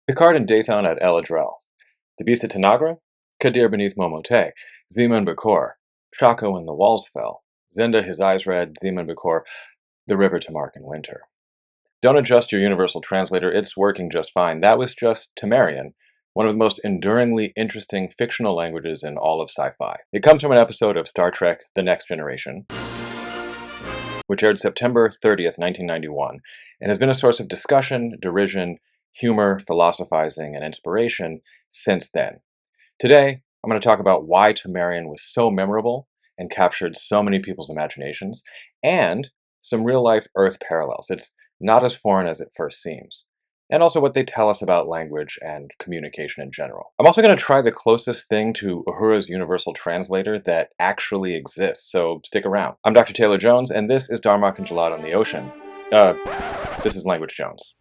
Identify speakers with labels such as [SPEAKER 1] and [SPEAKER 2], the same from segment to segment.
[SPEAKER 1] Picard and Dathan at El-Adrel. The beast at Tanagra? Kadir beneath Momote. Zeman Bakor. Chaco when the walls fell. Zenda his eyes red. Zeman Bakor. The river to mark in winter. Don't adjust your universal translator, it's working just fine. That was just Temerian, one of the most enduringly interesting fictional languages in all of sci-fi. It comes from an episode of Star Trek The Next Generation, which aired September 30th, 1991, and has been a source of discussion, derision, humor, philosophizing, and inspiration since then. Today, I'm going to talk about why Tamarian was so memorable and captured so many people's imaginations, and some real-life Earth parallels. It's not as foreign as it first seems. And also what they tell us about language and communication in general. I'm also going to try the closest thing to Uhura's universal translator that actually exists, so stick around. I'm Dr. Taylor Jones, and this is Darmok and Jalad on the Ocean. This is Language Jones.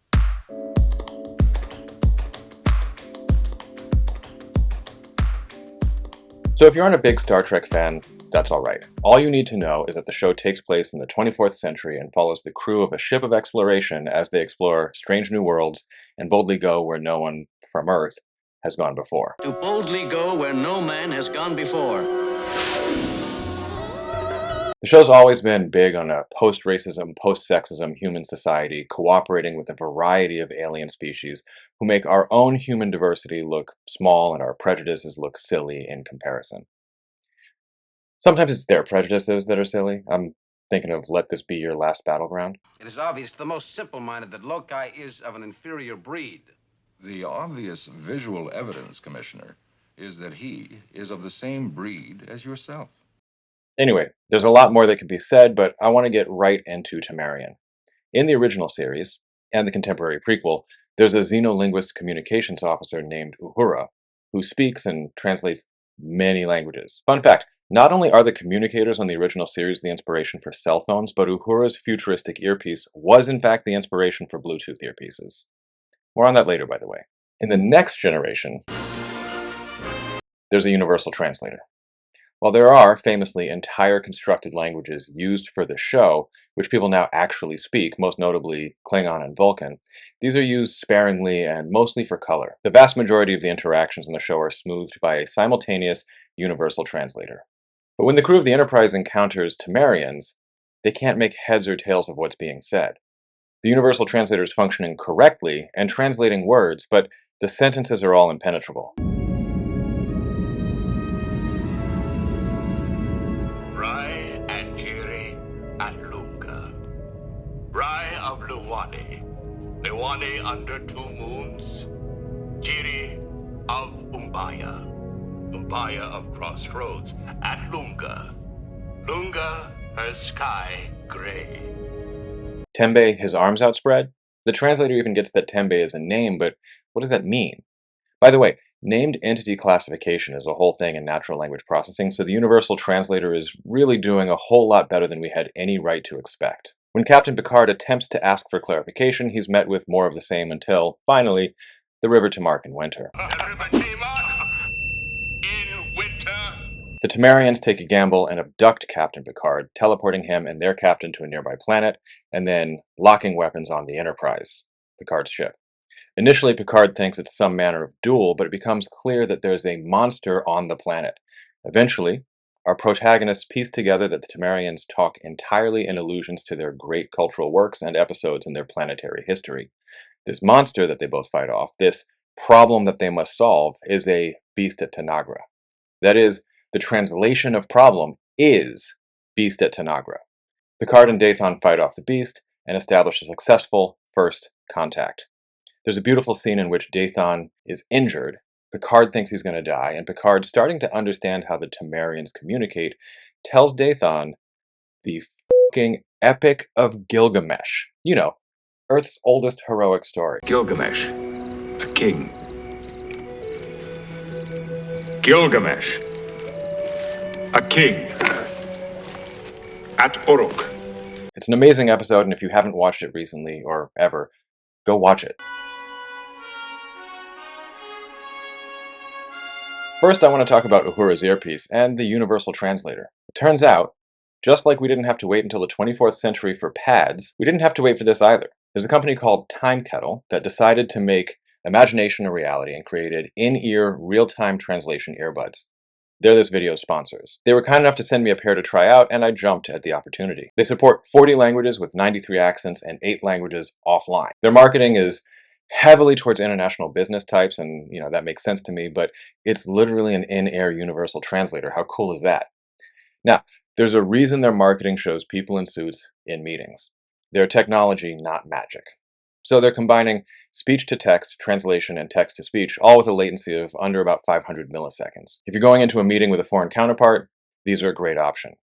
[SPEAKER 1] So if you aren't a big Star Trek fan, that's alright. All you need to know is that the show takes place in the 24th century and follows the crew of a ship of exploration as they explore strange new worlds and boldly go where no one from Earth has gone before.
[SPEAKER 2] To boldly go where no man has gone before.
[SPEAKER 1] The show's always been big on a post-racism, post-sexism human society cooperating with a variety of alien species who make our own human diversity look small and our prejudices look silly in comparison. Sometimes it's their prejudices that are silly. I'm thinking of Let This Be Your Last Battleground.
[SPEAKER 2] It is obvious to the most simple-minded that Loki is of an inferior breed.
[SPEAKER 3] The obvious visual evidence, Commissioner, is that he is of the same breed as yourself.
[SPEAKER 1] Anyway, there's a lot more that could be said, but I want to get right into Tamarian. In the original series, and the contemporary prequel, there's a xenolinguist communications officer named Uhura, who speaks and translates many languages. Fun fact, not only are the communicators on the original series the inspiration for cell phones, but Uhura's futuristic earpiece was in fact the inspiration for Bluetooth earpieces. More on that later, by the way. In the next generation, there's a universal translator. While there are, famously, entire constructed languages used for the show, which people now actually speak, most notably Klingon and Vulcan, these are used sparingly and mostly for color. The vast majority of the interactions in the show are smoothed by a simultaneous universal translator. But when the crew of the Enterprise encounters Tamarians, they can't make heads or tails of what's being said. The universal translator is functioning correctly and translating words, but the sentences are all impenetrable.
[SPEAKER 4] Of Luwani, Luwani under two moons, Jiri of Umbaya, Umbaya of crossroads, at Lunga, Lunga her sky gray.
[SPEAKER 1] Tembe, his arms outspread? The translator even gets that Tembe is a name, but what does that mean? By the way, named entity classification is a whole thing in natural language processing, so the universal translator is really doing a whole lot better than we had any right to expect. When Captain Picard attempts to ask for clarification, he's met with more of the same until, finally, the river to mark in winter.
[SPEAKER 4] In winter.
[SPEAKER 1] The Tamarians take a gamble and abduct Captain Picard, teleporting him and their captain to a nearby planet, and then locking weapons on the Enterprise, Picard's ship. Initially, Picard thinks it's some manner of duel, but it becomes clear that there's a monster on the planet. Eventually, our protagonists piece together that the Tamarians talk entirely in allusions to their great cultural works and episodes in their planetary history. This monster that they both fight off, this problem that they must solve, is a beast at Tanagra. That is, the translation of problem is beast at Tanagra. Picard and Dathan fight off the beast and establish a successful first contact. There's a beautiful scene in which Dathan is injured. Picard thinks he's going to die, and Picard, starting to understand how the Tamarians communicate, tells Dathan the fucking Epic of Gilgamesh. You know, Earth's oldest heroic story.
[SPEAKER 5] Gilgamesh, a king. Gilgamesh, a king. At Uruk.
[SPEAKER 1] It's an amazing episode, and if you haven't watched it recently, or ever, go watch it. First, I want to talk about Uhura's earpiece and the universal translator. It turns out, just like we didn't have to wait until the 24th century for pads, we didn't have to wait for this either. There's a company called Timekettle that decided to make imagination and reality and created in-ear real-time translation earbuds. They're this video's sponsors. They were kind enough to send me a pair to try out, and I jumped at the opportunity. They support 40 languages with 93 accents and 8 languages offline. Their marketing is heavily towards international business types, and that makes sense to me, but it's literally an in-ear universal translator. How cool is that? Now, there's a reason their marketing shows people in suits in meetings. They're technology, not magic. So they're combining speech-to-text, translation, and text-to-speech, all with a latency of under about 500 milliseconds. If you're going into a meeting with a foreign counterpart, these are a great option.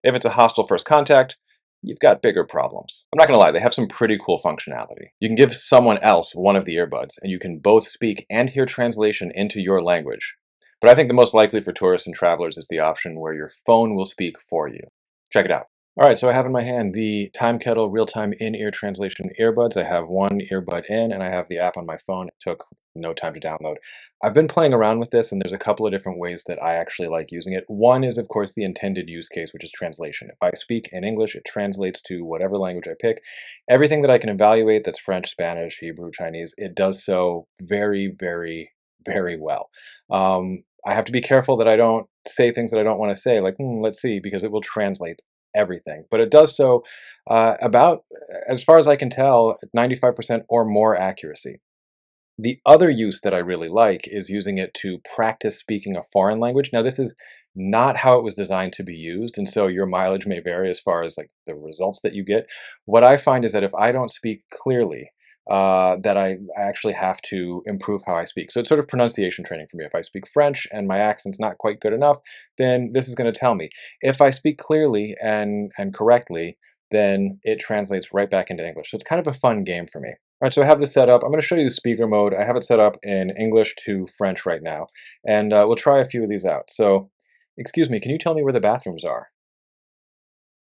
[SPEAKER 1] If it's a hostile first contact, you've got bigger problems. I'm not going to lie, they have some pretty cool functionality. You can give someone else one of the earbuds, and you can both speak and hear translation into your language. But I think the most likely for tourists and travelers is the option where your phone will speak for you. Check it out. All right, so I have in my hand the Timekettle real-time in-ear translation earbuds. I have one earbud in, and I have the app on my phone. It took no time to download. I've been playing around with this, and there's a couple of different ways that I actually like using it. One is, of course, the intended use case, which is translation. If I speak in English, it translates to whatever language I pick. Everything that I can evaluate that's French, Spanish, Hebrew, Chinese, it does so very, very, very well. I have to be careful that I don't say things that I don't want to say, like, let's see, because it will translate everything. But it does so about, as far as I can tell, 95% or more accuracy. The other use that I really like is using it to practice speaking a foreign language. Now, this is not how it was designed to be used, and so your mileage may vary as far as like the results that you get. What I find is that if I don't speak clearly, that I actually have to improve how I speak. So it's sort of pronunciation training for me. If I speak French and my accent's not quite good enough, then this is going to tell me. If I speak clearly and correctly, then it translates right back into English. So it's kind of a fun game for me. All right, so I have this set up. I'm going to show you the speaker mode. I have it set up in English to French right now, and we'll try a few of these out. So, excuse me, can you tell me where the bathrooms are?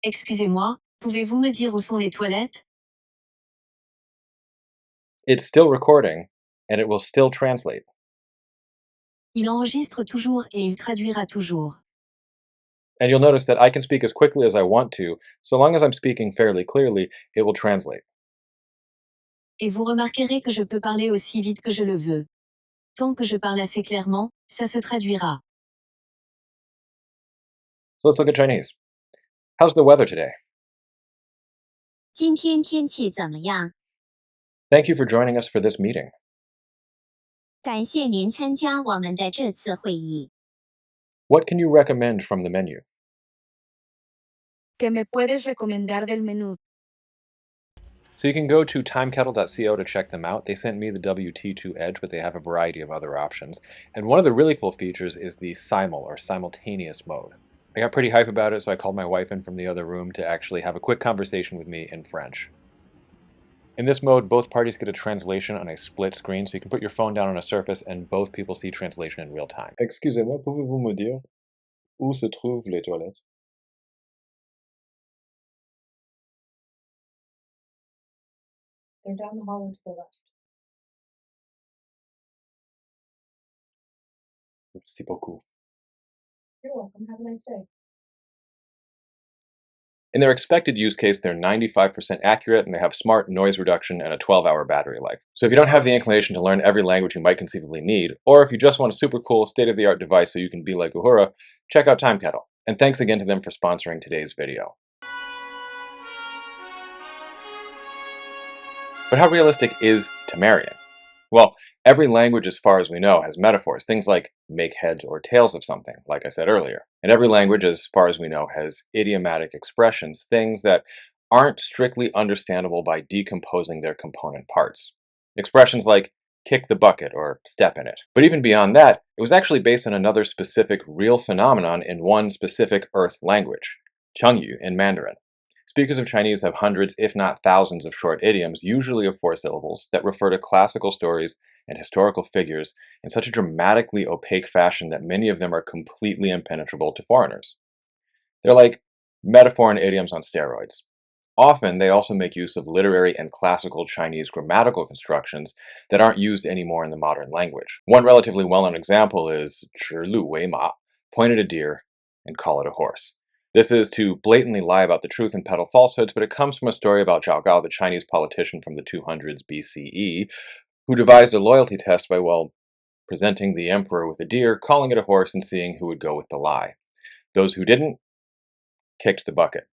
[SPEAKER 6] Excusez-moi, pouvez-vous me dire où sont les toilettes?
[SPEAKER 1] It's still recording, and it will still translate.
[SPEAKER 6] Il enregistre toujours et il traduira toujours.
[SPEAKER 1] And you'll notice that I can speak as quickly as I want to. So long as I'm speaking fairly clearly, it will translate.
[SPEAKER 6] Et vous remarquerez que je peux parler aussi vite que je le veux. Tant que je parle assez clairement, ça se traduira.
[SPEAKER 1] So let's look at Chinese. How's the weather today?
[SPEAKER 7] 今天天气怎么样？
[SPEAKER 1] Thank you for joining us for this meeting.
[SPEAKER 7] 感谢您参加我们的这次会议。
[SPEAKER 1] What can you recommend from the menu?
[SPEAKER 8] ¿Qué me puedes recomendar del menú?
[SPEAKER 1] So you can go to timekettle.co to check them out. They sent me the WT2 Edge, but they have a variety of other options. And one of the really cool features is the simul, or simultaneous mode. I got pretty hype about it, so I called my wife in from the other room to actually have a quick conversation with me in French. In this mode, both parties get a translation on a split screen, so you can put your phone down on a surface and both people see translation in real time. Excusez-moi, pouvez-vous me dire où se trouvent les toilettes?
[SPEAKER 9] They're down the hall and to the left.
[SPEAKER 1] Merci beaucoup.
[SPEAKER 9] You're welcome. Have a nice day.
[SPEAKER 1] In their expected use case, they're 95% accurate, and they have smart noise reduction and a 12-hour battery life. So if you don't have the inclination to learn every language you might conceivably need, or if you just want a super cool, state-of-the-art device so you can be like Uhura, check out Timekettle. And thanks again to them for sponsoring today's video. But how realistic is Temerian? Well, every language, as far as we know, has metaphors, things like make heads or tails of something, like I said earlier. And every language, as far as we know, has idiomatic expressions, things that aren't strictly understandable by decomposing their component parts. Expressions like kick the bucket or step in it. But even beyond that, it was actually based on another specific real phenomenon in one specific Earth language, chengyu in Mandarin. Speakers of Chinese have hundreds, if not thousands, of short idioms, usually of 4 syllables, that refer to classical stories and historical figures in such a dramatically opaque fashion that many of them are completely impenetrable to foreigners. They're like metaphor and idioms on steroids. Often, they also make use of literary and classical Chinese grammatical constructions that aren't used anymore in the modern language. One relatively well-known example is 指鹿为马, point at a deer and call it a horse. This is to blatantly lie about the truth and peddle falsehoods, but it comes from a story about Zhao Gao, the Chinese politician from the 200s BCE, who devised a loyalty test by, well, presenting the emperor with a deer, calling it a horse, and seeing who would go with the lie. Those who didn't kicked the bucket.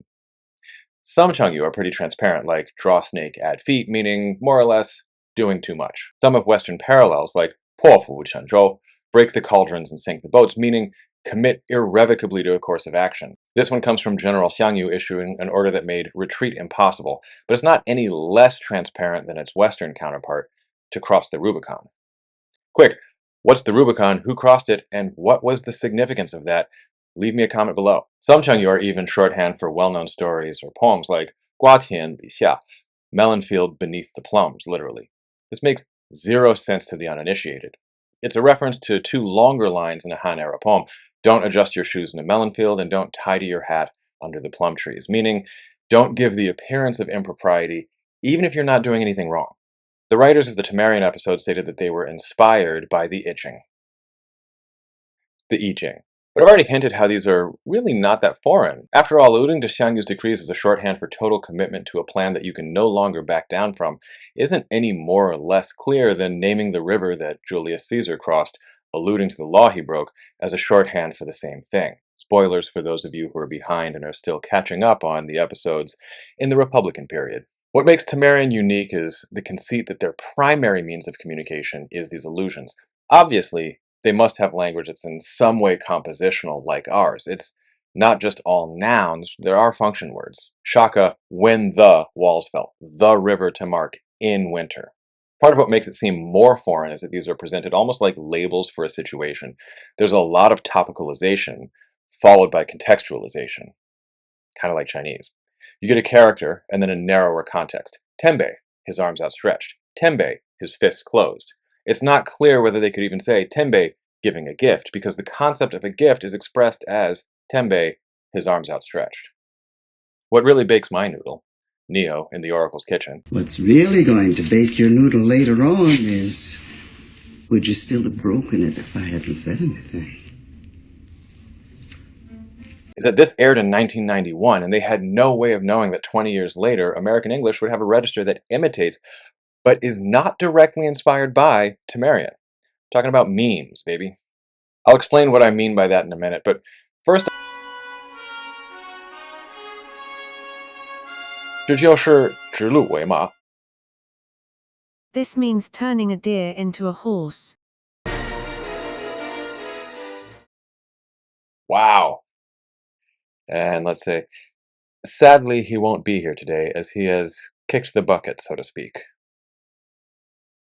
[SPEAKER 1] Some chengyu are pretty transparent, like draw snake, add feet, meaning more or less doing too much. Some have Western parallels, like 破釜沉舟, break the cauldrons and sink the boats, meaning commit irrevocably to a course of action. This one comes from General Xiangyu issuing an order that made retreat impossible, but it's not any less transparent than its Western counterpart, to cross the Rubicon. Quick, what's the Rubicon, who crossed it, and what was the significance of that? Leave me a comment below. Some chengyu are even shorthand for well-known stories or poems like 瓜田李下, melon field beneath the plums, literally. This makes zero sense to the uninitiated. It's a reference to two longer lines in a Han-era poem. Don't adjust your shoes in a melon field and don't tidy your hat under the plum trees, meaning don't give the appearance of impropriety even if you're not doing anything wrong. The writers of the Tamarian episode stated that they were inspired by the I Ching. But I've already hinted how these are really not that foreign. After all, alluding to Xiangyu's decrees as a shorthand for total commitment to a plan that you can no longer back down from isn't any more or less clear than naming the river that Julius Caesar crossed, alluding to the law he broke, as a shorthand for the same thing. Spoilers for those of you who are behind and are still catching up on the episodes in the Republican period. What makes Temerian unique is the conceit that their primary means of communication is these allusions. Obviously, they must have language that's in some way compositional like ours. It's not just all nouns, there are function words. Shaka, when the walls fell. The river Tamark in winter. Part of what makes it seem more foreign is that these are presented almost like labels for a situation. There's a lot of topicalization followed by contextualization, kind of like Chinese. You get a character and then a narrower context. Tenbei, his arms outstretched. Tenbei, his fists closed. It's not clear whether they could even say Tenbei giving a gift, because the concept of a gift is expressed as Tenbei, his arms outstretched. What really bakes my noodle, Neo in the Oracle's kitchen.
[SPEAKER 10] What's really going to bake your noodle later on is, would you still have broken it if I hadn't said anything?
[SPEAKER 1] Is that this aired in 1991, and they had no way of knowing that 20 years later, American English would have a register that imitates, but is not directly inspired by, Timerian. Talking about memes, baby. I'll explain what I mean by that in a minute, but first, 这就是指鹿为马.
[SPEAKER 8] This means turning a deer into a horse.
[SPEAKER 1] Wow. And let's say, sadly, he won't be here today as he has kicked the bucket, so to speak.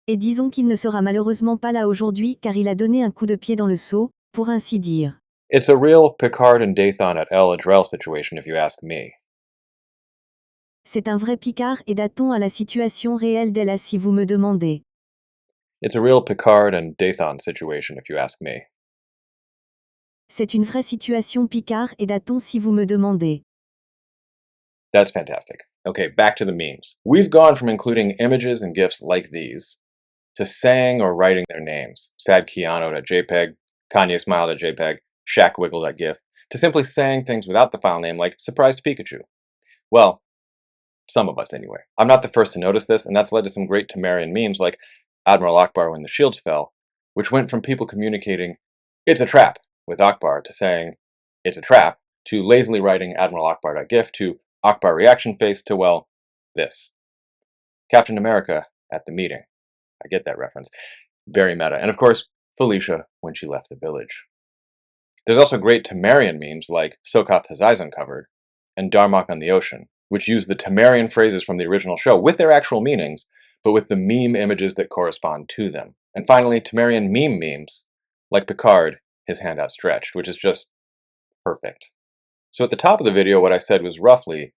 [SPEAKER 6] Et disons qu'il ne sera malheureusement pas là aujourd'hui car il a donné un coup de pied dans le seau, pour ainsi dire.
[SPEAKER 1] It's a real Picard and Darmok at El-Adrel situation if you ask me.
[SPEAKER 6] C'est un vrai Picard et Daton à la situation réelle d'Ella si vous me demandez.
[SPEAKER 1] It's a real Picard and Darmok situation if you ask me.
[SPEAKER 6] C'est une vraie situation Picard et Daton si vous me demandez.
[SPEAKER 1] That's fantastic. Okay, back to the memes. We've gone from including images and GIFs like these to saying or writing their names. Sad Keanu.jpg, Kanye Smile.jpg, Shaq Wiggle.gif, to simply saying things without the file name like Surprised Pikachu. Well, some of us anyway. I'm not the first to notice this, and that's led to some great Tamarian memes like Admiral Akbar when the shields fell, which went from people communicating, "It's a trap," with Akbar to saying, "It's a trap," to lazily writing Admiral Akbar.gif to Akbar reaction face to, well, this. Captain America at the meeting. I get that reference. Very meta. And of course, Felicia when she left the village. There's also great Temerian memes like Sokath has eyes uncovered and Darmok on the ocean, which use the Temerian phrases from the original show with their actual meanings, but with the meme images that correspond to them. And finally, Temerian meme memes, like Picard, his hand outstretched, which is just perfect. So at the top of the video, what I said was roughly,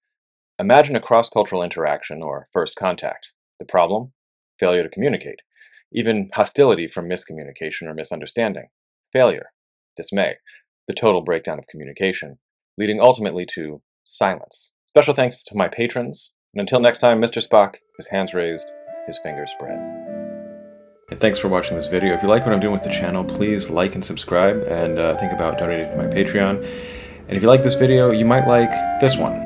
[SPEAKER 1] imagine a cross-cultural interaction or first contact. The problem? Failure to communicate. Even hostility from miscommunication or misunderstanding. Failure. Dismay. The total breakdown of communication, leading ultimately to silence. Special thanks to my patrons, and until next time, Mr. Spock, his hands raised, his fingers spread. And thanks for watching this video. If you like what I'm doing with the channel, please like and subscribe, and think about donating to my Patreon. And if you like this video, you might like this one.